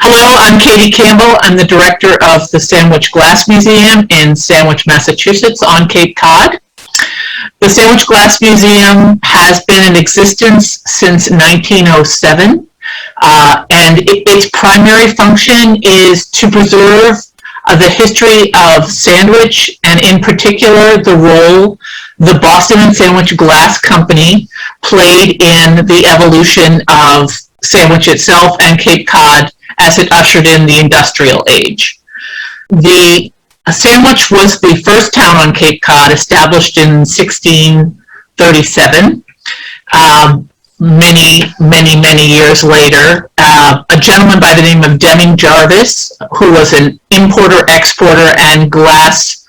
Hello, I'm Katie Campbell. I'm the director of the Sandwich Glass Museum in Sandwich, Massachusetts on Cape Cod. The Sandwich Glass Museum has been in existence since 1907, and its primary function is to preserve the history of Sandwich, and in particular the role the Boston and Sandwich Glass Company played in the evolution of Sandwich itself and Cape Cod as it ushered in the industrial age. The Sandwich was the first town on Cape Cod, established in 1637. Many years later, a gentleman by the name of Deming Jarvis, who was an importer, exporter, and glass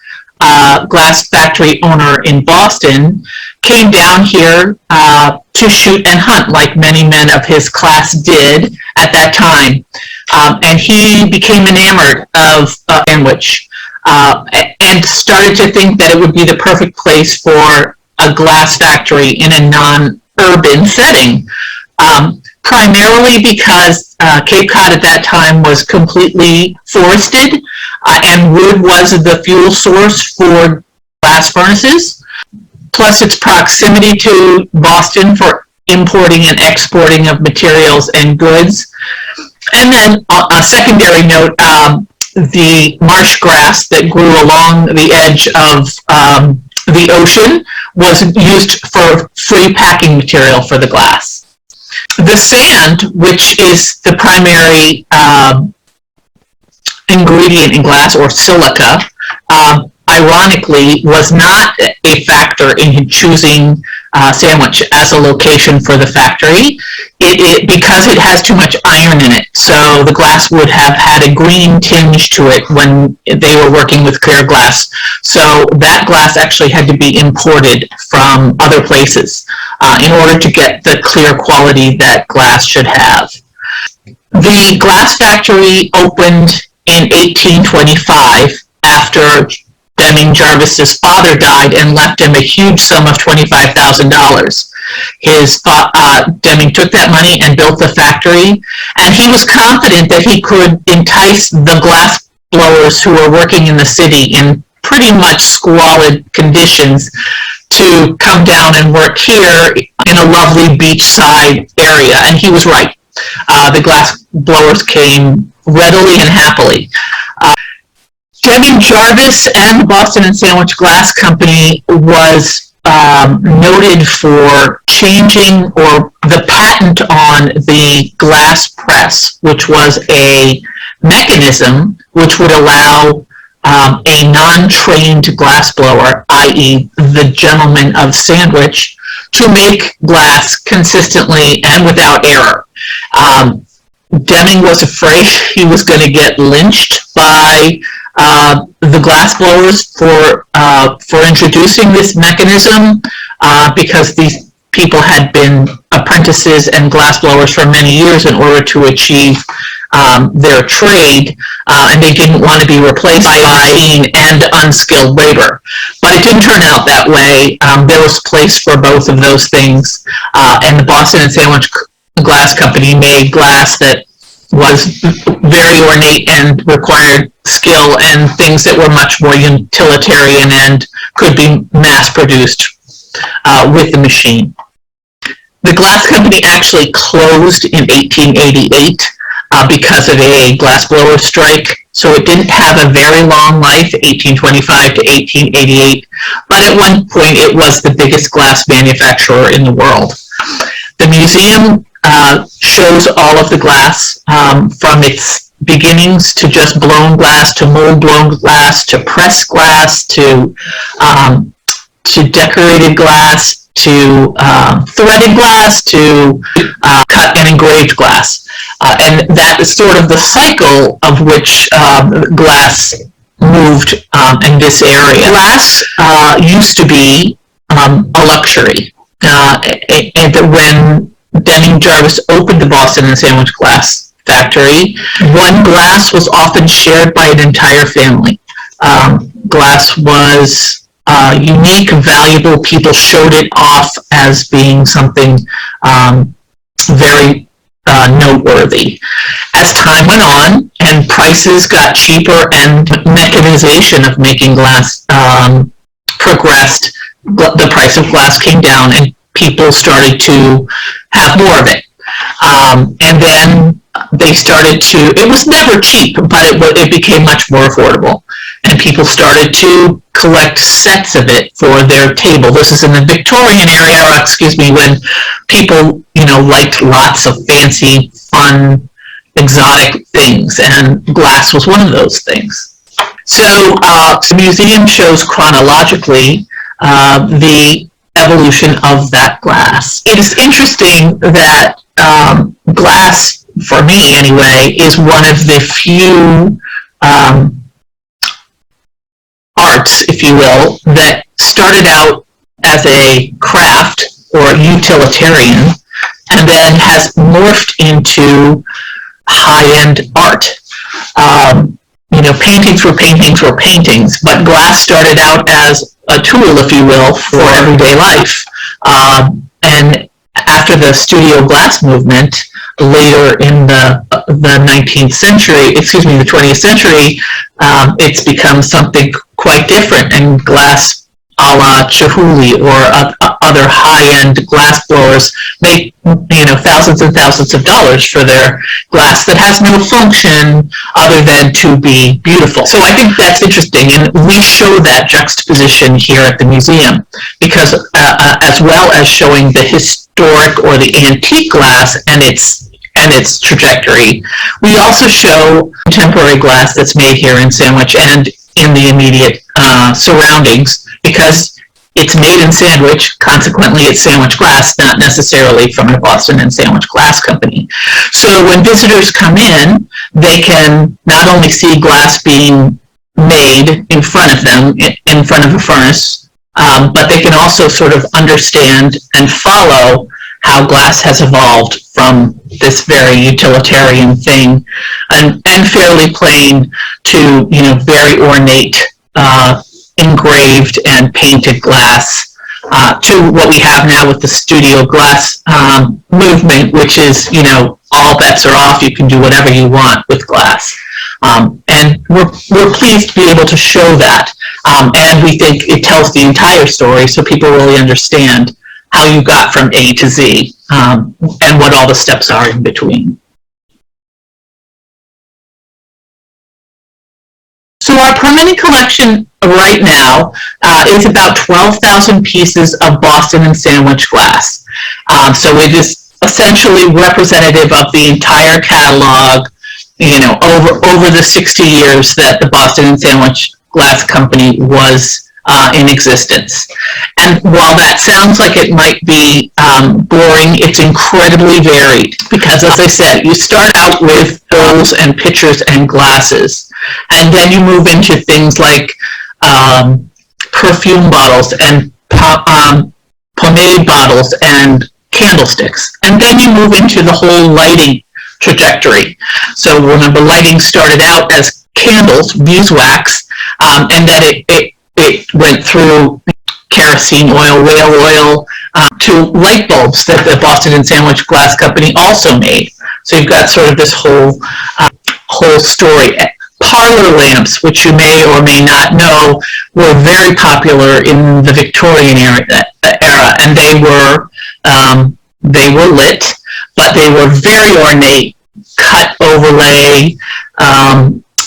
factory owner in Boston, came down here to shoot and hunt, like many men of his class did at that time. And he became enamored of Sandwich and started to think that it would be the perfect place for a glass factory in a non-urban setting. Primarily because Cape Cod at that time was completely forested, and wood was the fuel source for glass furnaces, plus its proximity to Boston for importing and exporting of materials and goods. And then a secondary note, the marsh grass that grew along the edge of the ocean was used for free packing material for the glass. The sand, which is the primary ingredient in glass, or silica, ironically, was not a factor in choosing Sandwich as a location for the factory, because it has too much iron in it. So the glass would have had a green tinge to it when they were working with clear glass. So that glass actually had to be imported from other places in order to get the clear quality that glass should have. The glass factory opened in 1825 after Deming Jarvis's father died and left him a huge sum of $25,000. Deming took that money and built the factory, and he was confident that he could entice the glass blowers who were working in the city in pretty much squalid conditions to come down and work here in a lovely beachside area, and he was right. The glass blowers came readily and happily. Deming Jarvis and the Boston and Sandwich Glass Company was noted for changing or the patent on the glass press, which was a mechanism which would allow a non-trained glassblower, i.e. the gentleman of Sandwich, to make glass consistently and without error. Deming was afraid he was going to get lynched by the glassblowers for introducing this mechanism, because these people had been apprentices and glassblowers for many years in order to achieve their trade, and they didn't want to be replaced by machine and unskilled labor. But it didn't turn out that way. There was place for both of those things, and the Boston and Sandwich Glass Company made glass that was very ornate and required skill and things that were much more utilitarian and could be mass-produced with the machine. The glass company actually closed in 1888 because of a glassblower strike, so it didn't have a very long life, 1825 to 1888, but at one point it was the biggest glass manufacturer in the world. The museum shows all of the glass from its beginnings to just blown glass, to mold blown glass, to pressed glass, to decorated glass, to threaded glass, to cut and engraved glass. And that is sort of the cycle of which glass moved in this area. Glass used to be a luxury. And when Deming Jarvis opened the Boston and Sandwich Glass Factory, one glass was often shared by an entire family. Glass was unique, valuable. People showed it off as being something very noteworthy. As time went on and prices got cheaper and mechanization of making glass progressed, the price of glass came down and people started to have more of it. And then they started to, it was never cheap, but it became much more affordable. And people started to collect sets of it for their table. This is in the Victorian era, when people, liked lots of fancy, fun, exotic things, and glass was one of those things. So the museum shows chronologically the evolution of that glass. It is interesting that glass, for me anyway, is one of the few arts, if you will, that started out as a craft or utilitarian and then has morphed into high-end art. Paintings were paintings, but glass started out as a tool, if you will, for everyday life. And after the studio glass movement, later in the 19th century, the 20th century, it's become something quite different, and glass a la Chihuly or other high-end glass blowers make thousands and thousands of dollars for their glass that has no function other than to be beautiful. So I think that's interesting, and we show that juxtaposition here at the museum because as well as showing the historic or the antique glass and its trajectory, we also show contemporary glass that's made here in Sandwich and in the immediate surroundings, because it's made in Sandwich, consequently it's Sandwich glass, not necessarily from the Boston and Sandwich Glass Company. So when visitors come in, they can not only see glass being made in front of them, in front of a furnace, but they can also sort of understand and follow how glass has evolved from this very utilitarian thing and fairly plain to, very ornate, engraved and painted glass, to what we have now with the studio glass movement, which is, all bets are off. You can do whatever you want with glass. And we're pleased to be able to show that. And we think it tells the entire story so people really understand how you got from A to Z, and what all the steps are in between. So our permanent collection right now is about 12,000 pieces of Boston and Sandwich glass. So it is essentially representative of the entire catalog, over the 60 years that the Boston and Sandwich Glass Company was in existence. And while that sounds like it might be boring, it's incredibly varied because, as I said, you start out with bowls and pitchers and glasses, and then you move into things like perfume bottles and pomade bottles and candlesticks, and then you move into the whole lighting trajectory. So remember, lighting started out as candles, beeswax, and then it went through kerosene oil, whale oil, to light bulbs that the Boston and Sandwich Glass Company also made. So you've got sort of this whole story. Parlor lamps, which you may or may not know, were very popular in the Victorian era, and they were lit, but they were very ornate, cut overlay,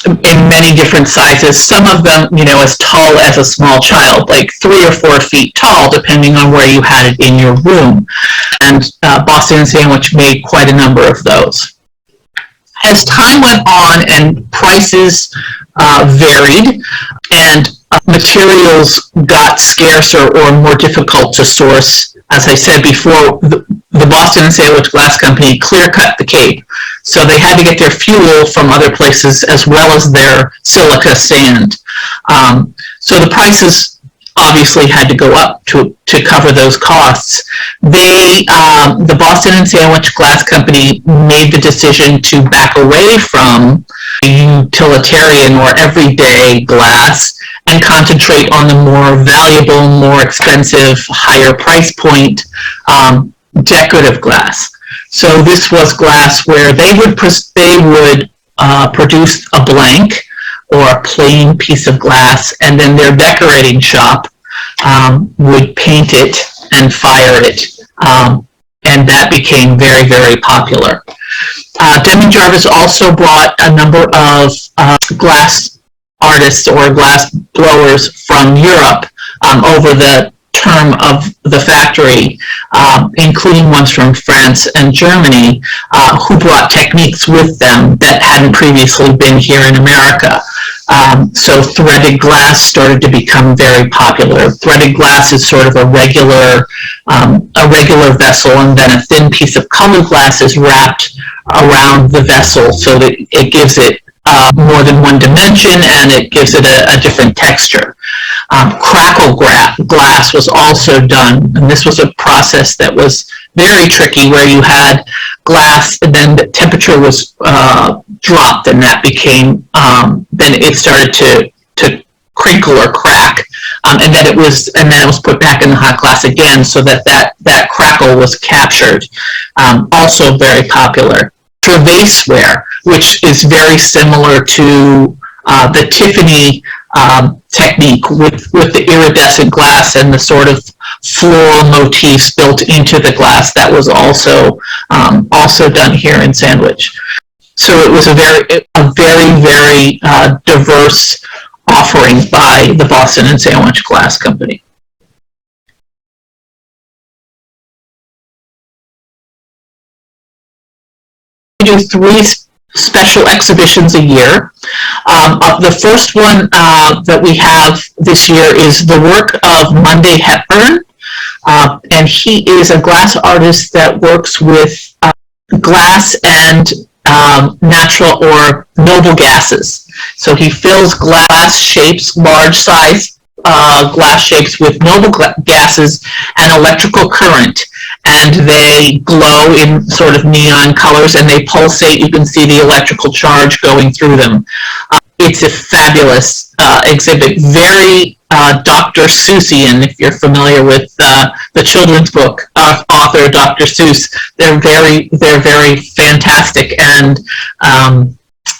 in many different sizes, some of them, as tall as a small child, like 3 or 4 feet tall, depending on where you had it in your room. And Boston and Sandwich made quite a number of those. As time went on and prices varied and materials got scarcer or more difficult to source, as I said before, the Boston and Sandwich Glass Company clear-cut the Cape. So they had to get their fuel from other places as well as their silica sand. So the prices obviously had to go up to cover those costs. The Boston and Sandwich Glass Company made the decision to back away from utilitarian or everyday glass and concentrate on the more valuable, more expensive, higher price point decorative glass. So this was glass where they would produce a blank or a plain piece of glass, and then their decorating shop would paint it and fire it, and that became very, very popular. Demi Jarvis also brought a number of glass artists or glass blowers from Europe over the term of the factory, including ones from France and Germany, who brought techniques with them that hadn't previously been here in America. So threaded glass started to become very popular. Threaded glass is sort of a regular vessel, and then a thin piece of colored glass is wrapped around the vessel so that it gives it more than one dimension, and it gives it a different texture. Crackle glass was also done, and this was a process that was very tricky, where you had glass and then the temperature was dropped, and that became, then it started to crinkle or crack, and then it was put back in the hot glass again, so that crackle was captured. Also very popular. Vaseware, which is very similar to the Tiffany technique with the iridescent glass and the sort of floral motifs built into the glass. That was also done here in Sandwich. So it was a very diverse offering by the Boston and Sandwich Glass Company. We do 3 special exhibitions a year. The first one that we have this year is the work of Monday Hepburn, and he is a glass artist that works with glass and natural or noble gases. So he fills glass shapes, large size glass shapes, with noble gases and electrical current, and they glow in sort of neon colors, and they pulsate. You can see the electrical charge going through them. It's a fabulous exhibit, very Dr. Seussian, if you're familiar with the children's book author Dr. Seuss. They're very fantastic and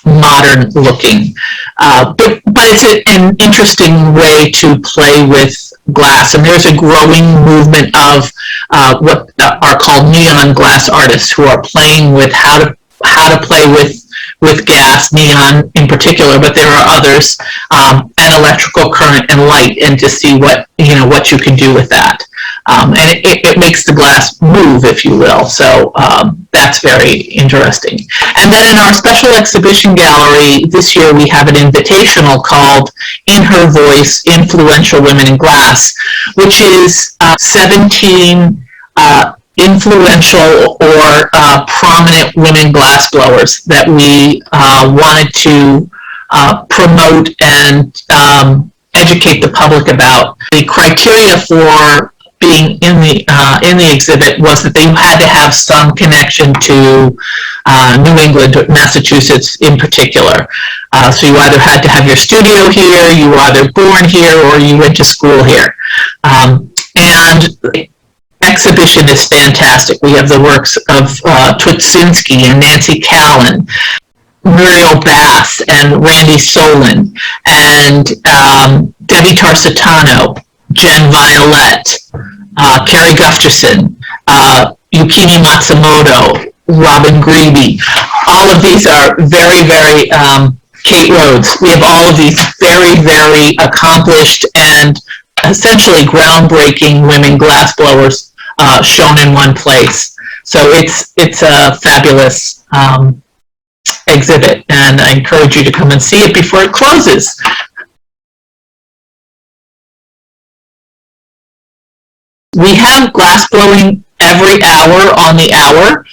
modern looking, but it's an interesting way to play with glass, and there's a growing movement of what are called neon glass artists, who are playing with how to play with gas, neon in particular, but there are others, and electrical current and light, and to see what you can do with that. And it makes the glass move, if you will. So that's very interesting. And then in our special exhibition gallery this year, we have an invitational called In Her Voice, Influential Women in Glass, which is 17 influential or prominent women glass blowers that we wanted to promote and educate the public about. The criteria for being in the exhibit was that they had to have some connection to New England, Massachusetts in particular. So you either had to have your studio here, you were either born here, or you went to school here. And the exhibition is fantastic. We have the works of Twitsinski and Nancy Callan, Muriel Bass and Randy Solon, and Debbie Tarsitano, Jen Violette, Carrie Gustafson, Yukini Matsumoto, Robin Greeby. All of these are very, very, Kate Rhodes. We have all of these very, very accomplished and essentially groundbreaking women glass blowers shown in one place. So it's a fabulous exhibit, and I encourage you to come and see it before it closes. We have glass blowing every hour on the hour.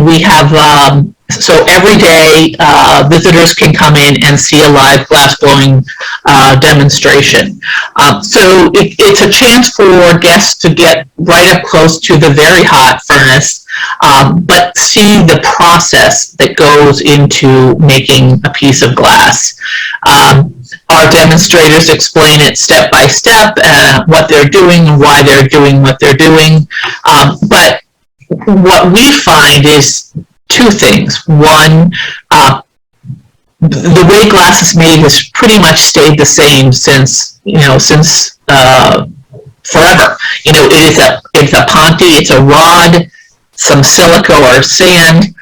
We have, so every day visitors can come in and see a live glass blowing demonstration. So it's a chance for guests to get right up close to the very hot furnace, but see the process that goes into making a piece of glass. Our demonstrators explain it step by step, what they're doing and why they're doing what they're doing. But what we find is two things. One, the way glass is made has pretty much stayed the same since forever. It's a ponte, it's a rod, some silica or sand,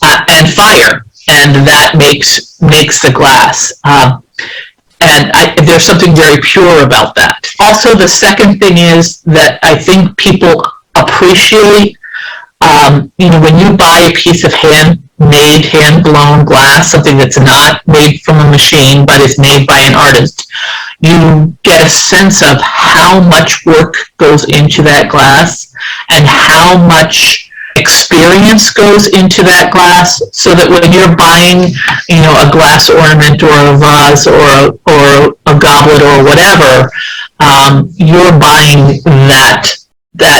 and fire, and that makes the glass. There's something very pure about that. Also, the second thing is that I think people appreciate, when you buy a piece of handmade, hand-blown glass, something that's not made from a machine but is made by an artist, you get a sense of how much work goes into that glass and how much experience goes into that glass, so that when you're buying, a glass ornament or a vase or a goblet or whatever, you're buying that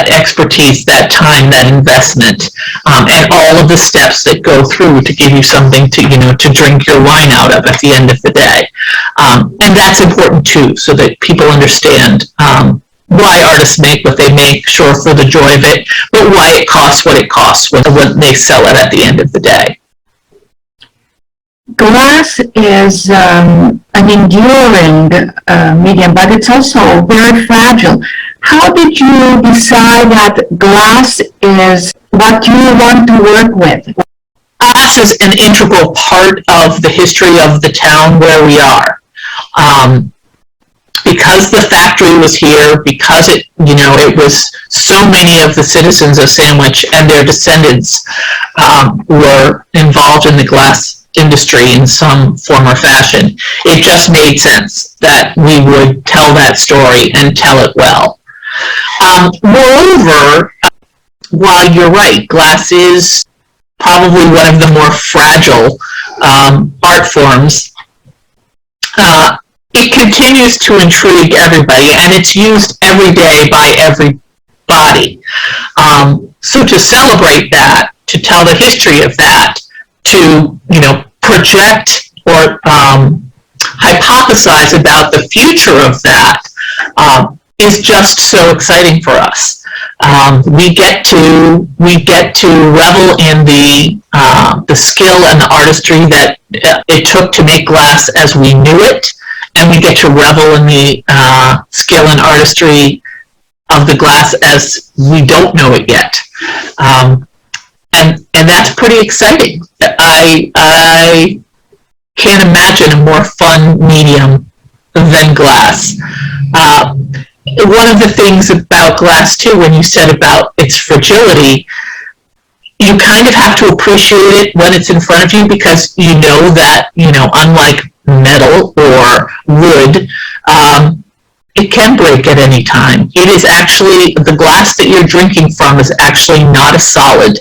expertise, that time, that investment, and all of the steps that go through to give you something to drink your wine out of at the end of the day. And that's important too, so that people understand why artists make what they make, sure, for the joy of it, but why it costs what it costs when they sell it at the end of the day. Glass is an enduring medium, but it's also very fragile. How did you decide that glass is what you want to work with? Glass is an integral part of the history of the town where we are. Because the factory was here, because it was so many of the citizens of Sandwich and their descendants were involved in the glass industry in some form or fashion, it just made sense that we would tell that story and tell it well. Moreover, while you're right, glass is probably one of the more fragile art forms, it continues to intrigue everybody, and it's used every day by everybody. So to celebrate that, to tell the history of that, to project or hypothesize about the future of that, is just so exciting for us. We get to revel in the skill and the artistry that it took to make glass as we knew it, and we get to revel in the skill and artistry of the glass as we don't know it yet. And that's pretty exciting. I can't imagine a more fun medium than glass. One of the things about glass, too, when you said about its fragility, you kind of have to appreciate it when it's in front of you, because you know that, unlike metal or wood, it can break at any time. It is actually, the glass that you're drinking from is actually not a solid.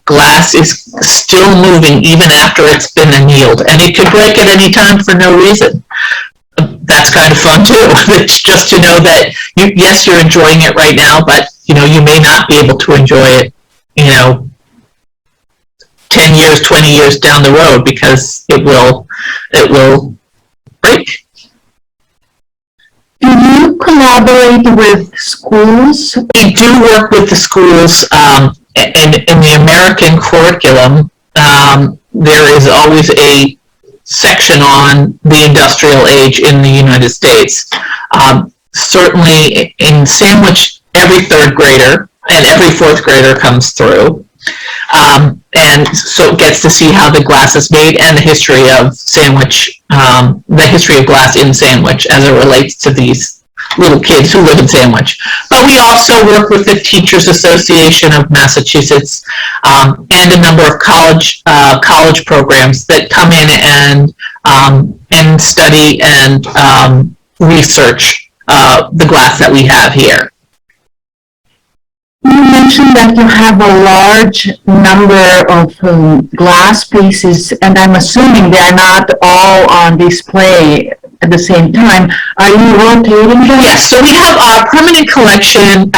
Glass is still moving even after it's been annealed, and it could break at any time for no reason. That's kind of fun too. It's just to know that yes, you're enjoying it right now, but you may not be able to enjoy it 10 years, 20 years down the road, because it will break. Do you collaborate with schools? We do work with the schools. In the American curriculum, there is always a section on the industrial age in the United States. Certainly in Sandwich, every third grader and every fourth grader comes through. And so gets to see how the glass is made and the history of Sandwich, the history of glass in Sandwich as it relates to these little kids who live in Sandwich. But we also work with the Teachers Association of Massachusetts and a number of college programs that come in and study and research the glass that we have here. You mentioned that you have a large number of glass pieces, and I'm assuming they're not all on display at the same time. Are you rotating them? Yes, so we have our permanent collection.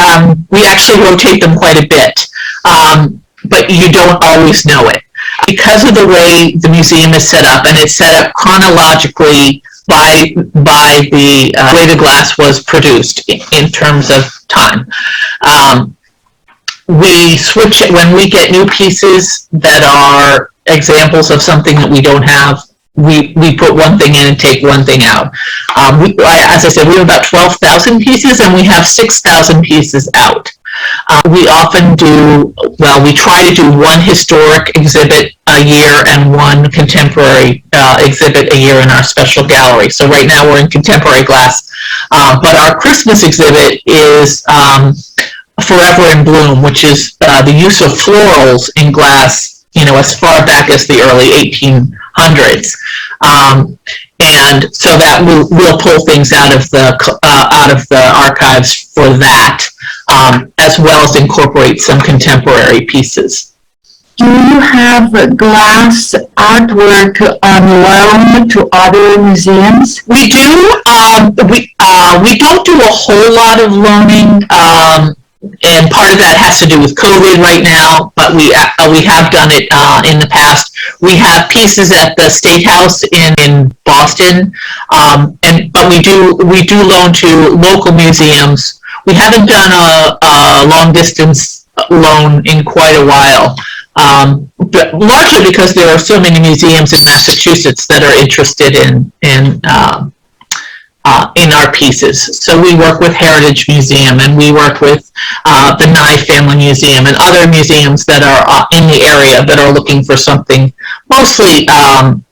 We actually rotate them quite a bit, but you don't always know it. Because of the way the museum is set up, and it's set up chronologically by the way the glass was produced in terms of time. we switch it when we get new pieces that are examples of something that we don't have. We put one thing in and take one thing out. As I said, we have about 12,000 pieces, and we have 6,000 pieces out. We often we try to do one historic exhibit a year and one contemporary exhibit a year in our special gallery. So right now we're in contemporary glass, but our Christmas exhibit is Forever in Bloom, which is the use of florals in glass, as far back as the early 1800s. And so that we'll pull things out of the archives for that, as well as incorporate some contemporary pieces. Do you have glass artwork on loan to other museums? We do. We don't do a whole lot of loaning, and part of that has to do with COVID right now. But we have done it in the past. We have pieces at the State House in Boston, but we do loan to local museums. We haven't done a long distance loan in quite a while. But largely because there are so many museums in Massachusetts that are interested in our pieces. So we work with Heritage Museum, and we work with the Nye Family Museum and other museums that are in the area that are looking for something mostly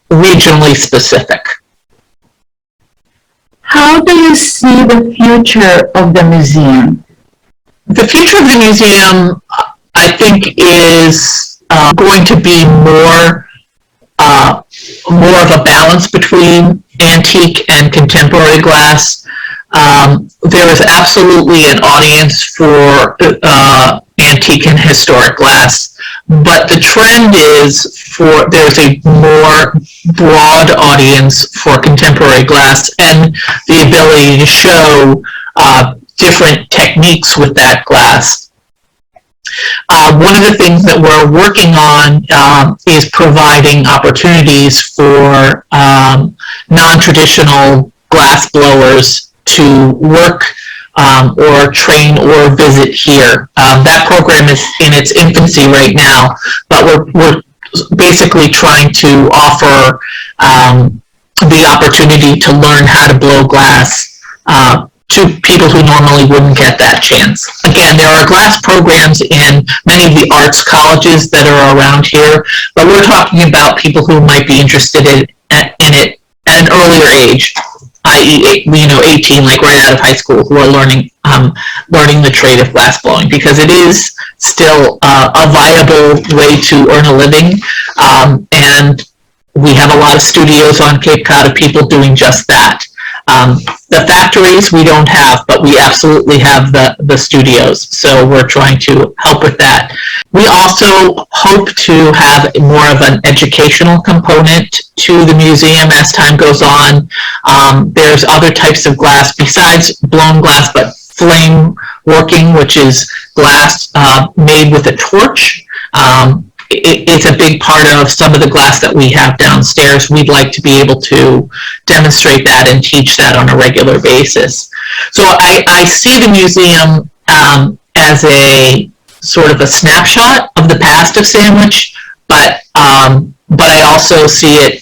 regionally specific. How do you see the future of the museum? The future of the museum, I think, is going to be more of a balance between antique and contemporary glass. There is absolutely an audience for antique and historic glass, but the trend is there's a more broad audience for contemporary glass and the ability to show different techniques with that glass. One of the things that we're working on is providing opportunities for non-traditional glass blowers to work or train or visit here. That program is in its infancy right now, but we're basically trying to offer the opportunity to learn how to blow glass to people who normally wouldn't get that chance. Again, there are glass programs in many of the arts colleges that are around here, but we're talking about people who might be interested in it at an earlier age, i.e., 18, like right out of high school, who are learning the trade of glass blowing, because it is still a viable way to earn a living, and we have a lot of studios on Cape Cod of people doing just that. The factories we don't have, but we absolutely have the studios, so we're trying to help with that. We also hope to have more of an educational component to the museum as time goes on. There's other types of glass besides blown glass, but flame working, which is glass made with a torch. It's a big part of some of the glass that we have downstairs. We'd like to be able to demonstrate that and teach that on a regular basis. So I see the museum as a sort of a snapshot of the past of Sandwich, but I also see it,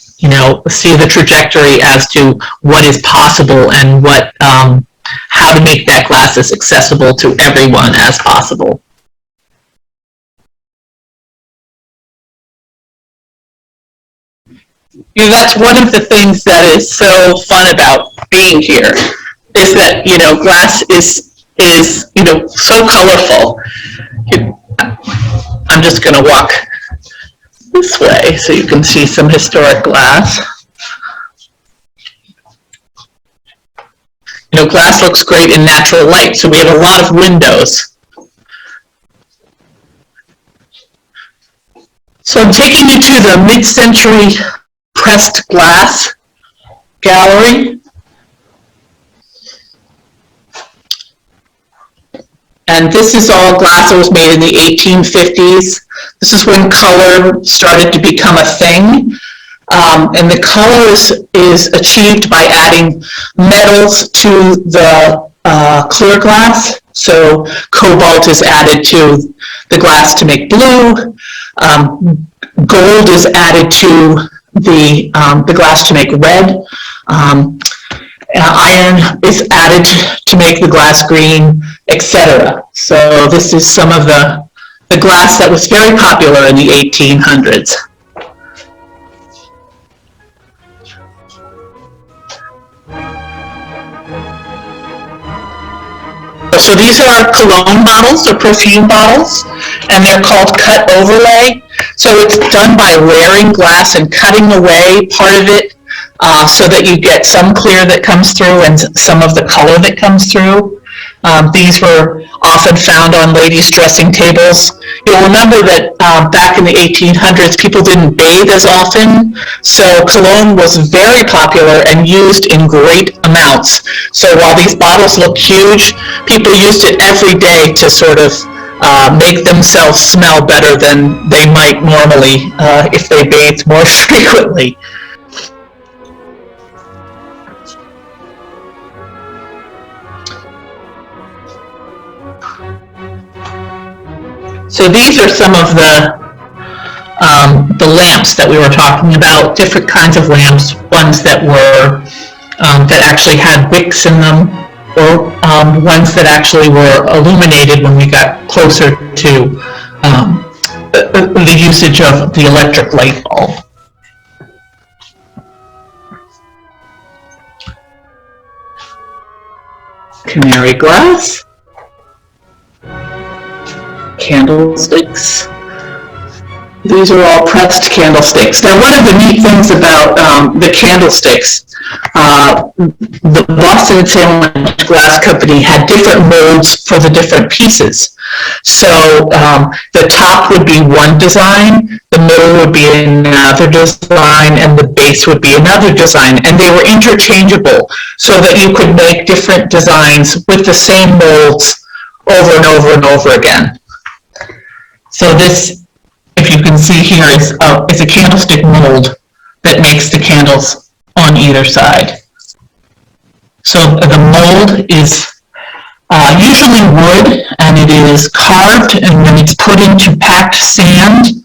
see the trajectory as to what is possible and how to make that glass as accessible to everyone as possible. That's one of the things that is so fun about being here, is that, glass is so colorful. I'm just going to walk this way so you can see some historic glass. Glass looks great in natural light, so we have a lot of windows. So I'm taking you to the mid-century pressed glass gallery. And this is all glass that was made in the 1850s. This is when color started to become a thing. And the color is achieved by adding metals to the clear glass. So cobalt is added to the glass to make blue. Gold is added to the glass to make red. Iron is added to make the glass green, etc. So this is some of the glass that was very popular in the 1800s. So these are our cologne bottles or perfume bottles, and they're called cut overlay. So it's done by layering glass and cutting away part of it so that you get some clear that comes through and some of the color that comes through. These were often found on ladies' dressing tables. You'll remember that back in the 1800s, people didn't bathe as often, so cologne was very popular and used in great amounts. So while these bottles look huge, people used it every day to sort of make themselves smell better than they might normally if they bathed more frequently. So these are some of the lamps that we were talking about, different kinds of lamps, ones that were, that actually had wicks in them, or ones that actually were illuminated when we got closer to the usage of the electric light bulb. Canary glass. Candlesticks. These are all pressed candlesticks. Now, one of the neat things about the candlesticks, the Boston and Sandwich Glass Company had different molds for the different pieces. So the top would be one design, the middle would be another design, and the base would be another design. And they were interchangeable so that you could make different designs with the same molds over and over and over again. So this, if you can see here, is a candlestick mold that makes the candles on either side. So the mold is usually wood, and it is carved, and then it's put into packed sand,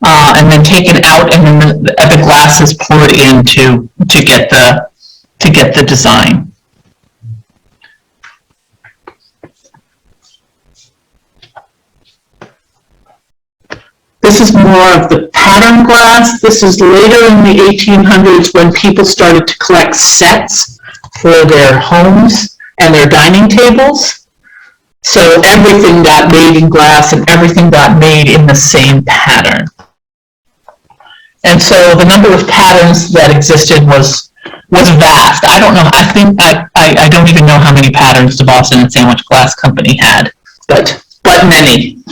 and then taken out, and then the glass is poured in to get the design. This is more of the pattern glass. This is later in the 1800s when people started to collect sets for their homes and their dining tables. So everything got made in glass and everything got made in the same pattern. And so the number of patterns that existed was vast. I don't know, I don't even know how many patterns the Boston and Sandwich Glass Company had, but many.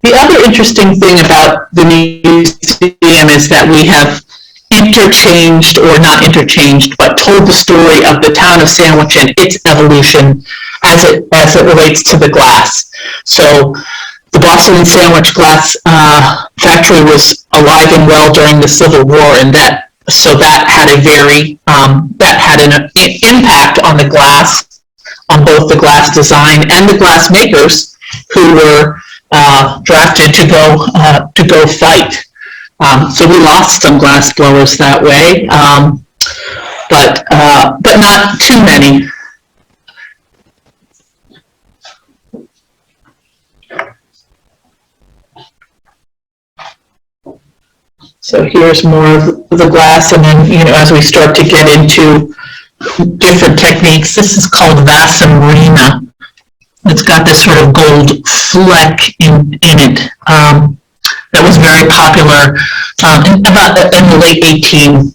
The other interesting thing about the museum is that we have interchanged, or not interchanged, but told the story of the town of Sandwich and its evolution as it relates to the glass. So the Boston and Sandwich Glass factory was alive and well during the Civil War, and that had a very that had an impact on the glass, on both the glass design and the glass makers who were drafted to go fight. So we lost some glass blowers that way, but not too many. So here's more of the glass, and then as we start to get into different techniques, this is called Vasamrina. It's got this sort of gold fleck in it that was very popular in the late 1883,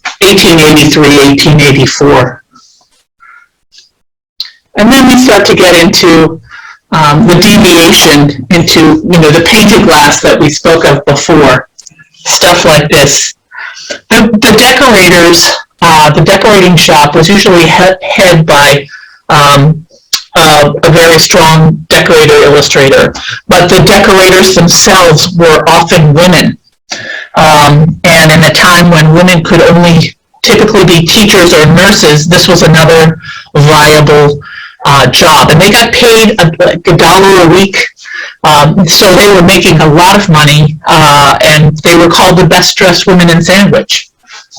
1884. And then we start to get into the deviation into the painted glass that we spoke of before, stuff like this. The decorators the decorating shop was usually head by a very strong decorator illustrator, but the decorators themselves were often women. And in a time when women could only typically be teachers or nurses, this was another viable job. And they got paid like $1 a week. So they were making a lot of money, and they were called the best dressed women in Sandwich,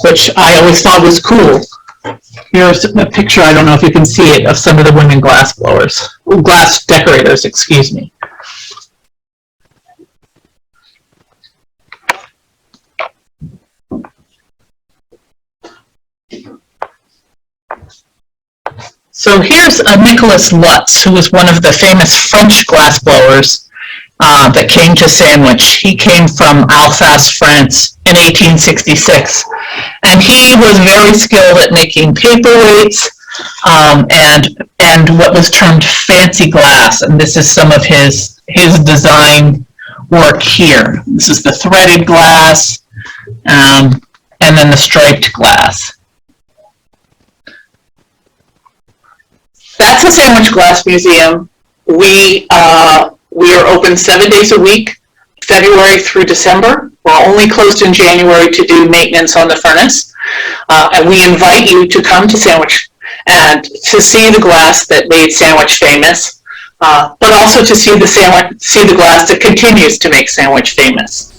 which I always thought was cool. Here's a picture, I don't know if you can see it, of some of the women glass decorators, excuse me. So here's Nicholas Lutz, who was one of the famous French glassblowers that came to Sandwich. He came from Alsace, France in 1866. And he was very skilled at making paperweights and what was termed fancy glass. And this is some of his design work here. This is the threaded glass and then the striped glass. That's the Sandwich Glass Museum. We are open 7 days a week, February through December. We're only closed in January to do maintenance on the furnace. And we invite you to come to Sandwich and to see the glass that made Sandwich famous, but also to see the glass that continues to make Sandwich famous.